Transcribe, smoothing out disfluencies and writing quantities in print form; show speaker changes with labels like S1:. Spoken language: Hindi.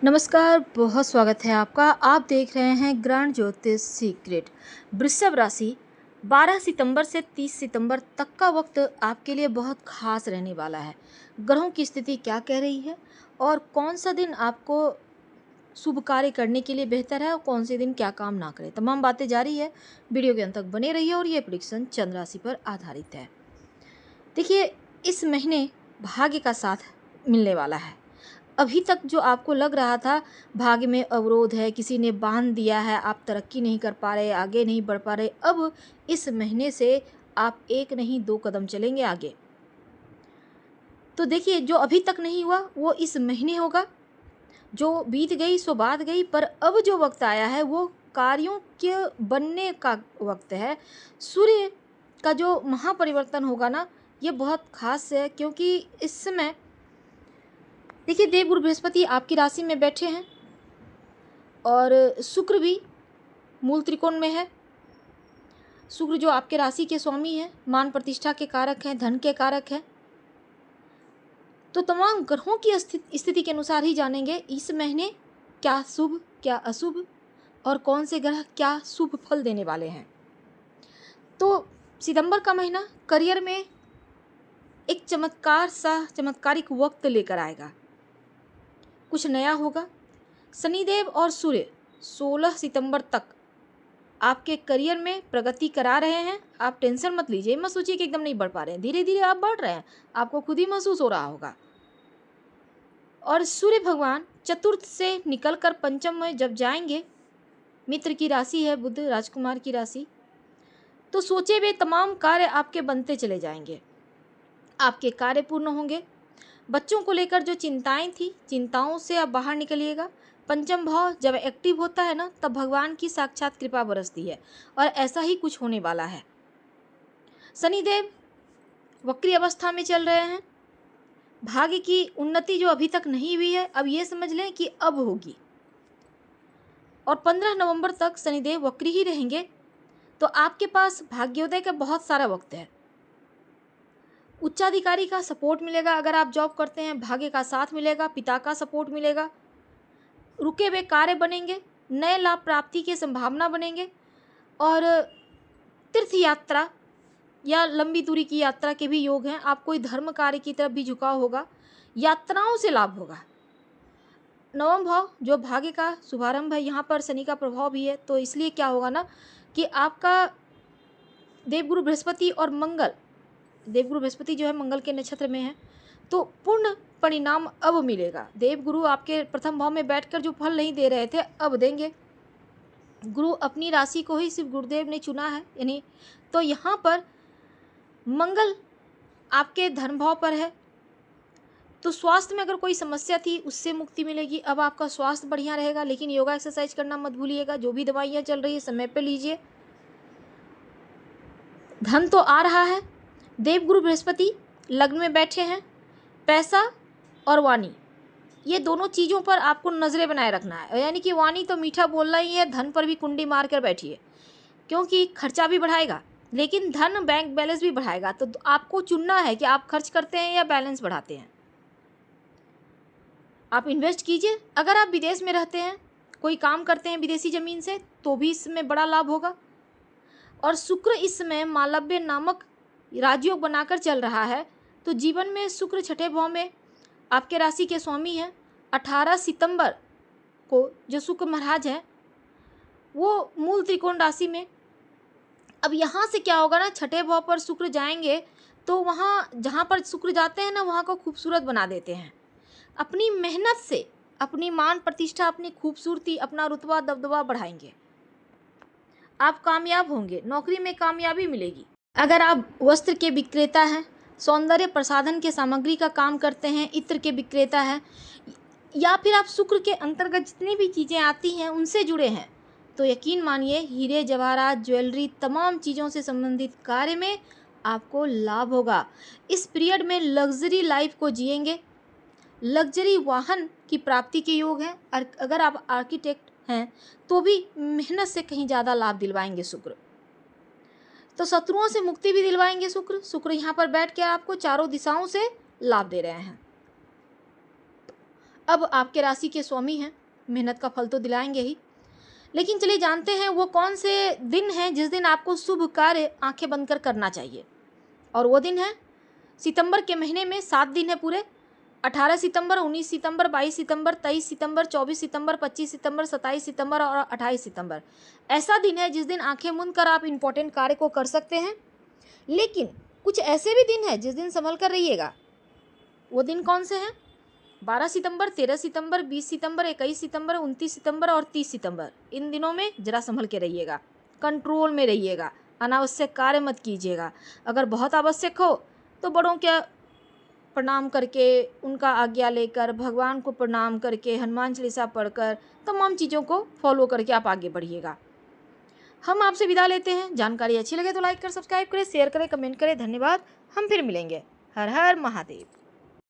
S1: नमस्कार, बहुत स्वागत है आपका। आप देख रहे हैं ग्रहण ज्योतिष सीक्रेट। वृषभ राशि 12 सितंबर से 30 सितंबर तक का वक्त आपके लिए बहुत खास रहने वाला है। ग्रहों की स्थिति क्या कह रही है और कौन सा दिन आपको शुभ कार्य करने के लिए बेहतर है और कौन से दिन क्या काम ना करें, तमाम बातें जारी है। वीडियो के अंत तक बने रहिए और ये प्रेडिक्शन चंद्र राशि पर आधारित है। देखिए, इस महीने भाग्य का साथ मिलने वाला है। अभी तक जो आपको लग रहा था भाग्य में अवरोध है, किसी ने बांध दिया है, आप तरक्की नहीं कर पा रहे, आगे नहीं बढ़ पा रहे, अब इस महीने से आप एक नहीं 2 कदम चलेंगे आगे। तो देखिए, जो अभी तक नहीं हुआ वो इस महीने होगा। जो बीत गई सो बात गई, पर अब जो वक्त आया है वो कार्यों के बनने का वक्त है। सूर्य का जो महापरिवर्तन होगा ना, ये बहुत खास है, क्योंकि इस समय देखिए देवगुरु बृहस्पति आपकी राशि में बैठे हैं और शुक्र भी मूल त्रिकोण में है। शुक्र जो आपके राशि के स्वामी हैं, मान प्रतिष्ठा के कारक हैं, धन के कारक हैं। तो तमाम ग्रहों की स्थिति के अनुसार ही जानेंगे इस महीने क्या शुभ क्या अशुभ और कौन से ग्रह क्या शुभ फल देने वाले हैं। तो सितंबर का महीना करियर में एक चमत्कारिक वक्त लेकर आएगा। कुछ नया होगा। शनिदेव और सूर्य 16 सितंबर तक आपके करियर में प्रगति करा रहे हैं। आप टेंशन मत लीजिए, मत सोचिए कि एकदम नहीं बढ़ पा रहे हैं, धीरे धीरे आप बढ़ रहे हैं, आपको खुद ही महसूस हो रहा होगा। और सूर्य भगवान चतुर्थ से निकलकर पंचम में जब जाएंगे, मित्र की राशि है बुध, राजकुमार की राशि, तो सोचे हुए तमाम कार्य आपके बनते चले जाएंगे, आपके कार्य पूर्ण होंगे। बच्चों को लेकर जो चिंताएं थी, चिंताओं से आप बाहर निकलिएगा। पंचम भाव जब एक्टिव होता है ना, तब भगवान की साक्षात कृपा बरसती है और ऐसा ही कुछ होने वाला है। शनिदेव वक्री अवस्था में चल रहे हैं। भाग्य की उन्नति जो अभी तक नहीं हुई है, अब ये समझ लें कि अब होगी। और 15 नवंबर तक शनिदेव वक्री ही रहेंगे, तो आपके पास भाग्योदय का बहुत सारा वक्त है। उच्चाधिकारी का सपोर्ट मिलेगा, अगर आप जॉब करते हैं भाग्य का साथ मिलेगा, पिता का सपोर्ट मिलेगा, रुके हुए कार्य बनेंगे, नए लाभ प्राप्ति की संभावना बनेंगे। और तीर्थ यात्रा या लंबी दूरी की यात्रा के भी योग हैं। आप कोई धर्म कार्य की तरफ भी झुकाव होगा, यात्राओं से लाभ होगा। नवम भाव जो भाग्य का शुभारंभ है, यहाँ पर शनि का प्रभाव भी है, तो इसलिए क्या होगा ना कि आपका देवगुरु बृहस्पति और मंगल, देवगुरु बृहस्पति जो है मंगल के नक्षत्र में है, तो पूर्ण परिणाम अब मिलेगा। देवगुरु आपके प्रथम भाव में बैठकर जो फल नहीं दे रहे थे, अब देंगे। गुरु अपनी राशि को ही सिर्फ गुरुदेव ने चुना है, यानी तो यहाँ पर मंगल आपके धर्म भाव पर है, तो स्वास्थ्य में अगर कोई समस्या थी उससे मुक्ति मिलेगी। अब आपका स्वास्थ्य बढ़िया रहेगा, लेकिन योगा एक्सरसाइज करना मत भूलिएगा। जो भी दवाइयाँ चल रही है समय पे लीजिए। धन तो आ रहा है। देवगुरु बृहस्पति लग्न में बैठे हैं। पैसा और वाणी, ये दोनों चीज़ों पर आपको नज़रें बनाए रखना है, यानी कि वाणी तो मीठा बोलना ही है, धन पर भी कुंडी मार कर बैठिए, क्योंकि खर्चा भी बढ़ाएगा लेकिन धन बैंक बैलेंस भी बढ़ाएगा। तो आपको चुनना है कि आप खर्च करते हैं या बैलेंस बढ़ाते हैं। आप इन्वेस्ट कीजिए। अगर आप विदेश में रहते हैं, कोई काम करते हैं विदेशी ज़मीन से, तो भी इसमें बड़ा लाभ होगा। और शुक्र इस समय मालव्य नामक राजयोग बनाकर चल रहा है, तो जीवन में शुक्र छठे भाव में आपके राशि के स्वामी हैं। 18 सितंबर को जो शुक्र महाराज हैं वो मूल त्रिकोण राशि में, अब यहाँ से क्या होगा ना, छठे भाव पर शुक्र जाएंगे तो वहाँ जहाँ पर शुक्र जाते हैं ना, वहाँ को खूबसूरत बना देते हैं। अपनी मेहनत से अपनी मान प्रतिष्ठा, अपनी खूबसूरती, अपना रुतबा दबदबा बढ़ाएंगे। आप कामयाब होंगे, नौकरी में कामयाबी मिलेगी। अगर आप वस्त्र के विक्रेता हैं, सौंदर्य प्रसाधन के सामग्री का काम करते हैं, इत्र के विक्रेता हैं, या फिर आप शुक्र के अंतर्गत जितनी भी चीज़ें आती हैं उनसे जुड़े हैं, तो यकीन मानिए हीरे जवाहरात ज्वेलरी तमाम चीज़ों से संबंधित कार्य में आपको लाभ होगा। इस पीरियड में लग्जरी लाइफ को जिएंगे। लग्जरी वाहन की प्राप्ति के योग हैं। और अगर आप आर्किटेक्ट हैं तो भी मेहनत से कहीं ज़्यादा लाभ दिलवाएंगे शुक्र। तो शत्रुओं से मुक्ति भी दिलवाएंगे शुक्र यहाँ पर बैठ के आपको चारों दिशाओं से लाभ दे रहे हैं। अब आपके राशि के स्वामी हैं, मेहनत का फल तो दिलाएंगे ही। लेकिन चलिए जानते हैं वो कौन से दिन हैं जिस दिन आपको शुभ कार्य आंखें बंद कर करना चाहिए। और वो दिन है सितंबर के महीने में 7 दिन है पूरे, 18 सितंबर, 19 सितंबर, 22 सितंबर, 23 सितंबर, 24 सितंबर, 25 सितंबर, 27 सितंबर और 28 सितंबर। ऐसा दिन है जिस दिन आंखें मूंद कर आप इम्पोर्टेंट कार्य को कर सकते हैं। लेकिन कुछ ऐसे भी दिन है जिस दिन संभल कर रहिएगा। वो दिन कौन से हैं? 12 सितंबर, 13 सितंबर, 20 सितंबर, 21 सितंबर, 29 सितंबर और 30 सितंबर। इन दिनों में जरा संभल के रहिएगा, कंट्रोल में रहिएगा, अनावश्यक कार्य मत कीजिएगा। अगर बहुत आवश्यक हो तो बड़ों के प्रणाम करके, उनका आज्ञा लेकर, भगवान को प्रणाम करके, हनुमान चालीसा पढ़कर, तमाम चीज़ों को फॉलो करके आप आगे बढ़िएगा। हम आपसे विदा लेते हैं। जानकारी अच्छी लगे तो लाइक कर, सब्सक्राइब करें, शेयर करें, कमेंट करें। धन्यवाद। हम फिर मिलेंगे। हर हर महादेव।